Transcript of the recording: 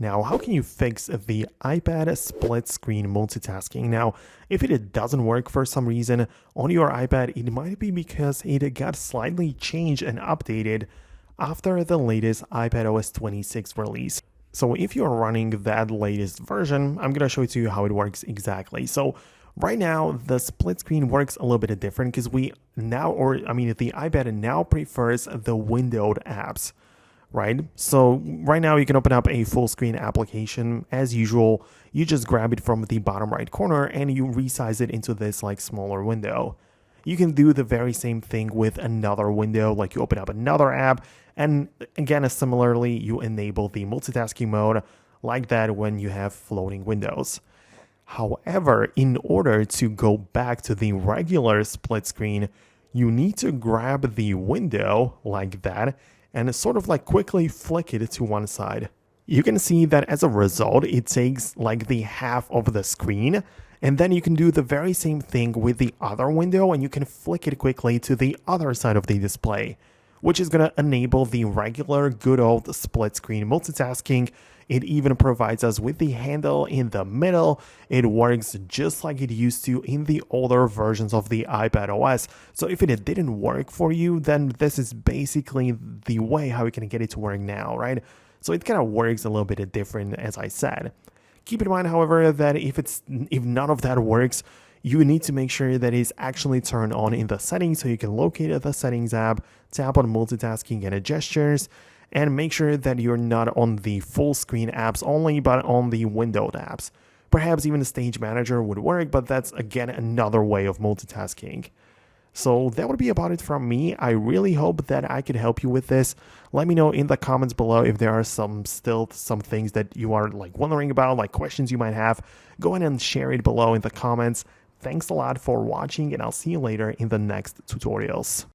Now, how can you fix the iPad split screen multitasking? Now, if it doesn't work for some reason on your iPad, it might be because it got slightly changed and updated after the latest iPadOS 26 release. So if you're running that latest version, I'm going to show it to you how it works exactly. So right now, the split screen works a little bit different because the iPad now prefers the windowed apps, right? So right now you can open up a full screen application as usual. You just grab it from the bottom right corner and you resize it into this like smaller window. You can do the very same thing with another window, like you open up another app, and again, similarly, you enable the multitasking mode like that when you have floating windows. However, in order to go back to the regular split screen, you need to grab the window like that and sort of like quickly flick it to one side. You can see that as a result, it takes like the half of the screen, and then you can do the very same thing with the other window and you can flick it quickly to the other side of the display, which is going to enable the regular good old split screen multitasking. It even provides us with the handle in the middle. It works just like it used to in the older versions of the iPadOS. So if it didn't work for you, then this is basically the way how you can get it to work now, right? So it kind of works a little bit different, as I said. Keep in mind, however, that if none of that works, you need to make sure that it's actually turned on in the settings, so you can locate the settings app, tap on multitasking and gestures, and make sure that you're not on the full screen apps only, but on the windowed apps. Perhaps even the Stage Manager would work, but that's again another way of multitasking. So that would be about it from me. I really hope that I could help you with this. Let me know in the comments below if there are still some things that you are like wondering about, like questions you might have. Go ahead and share it below in the comments. Thanks a lot for watching, and I'll see you later in the next tutorials.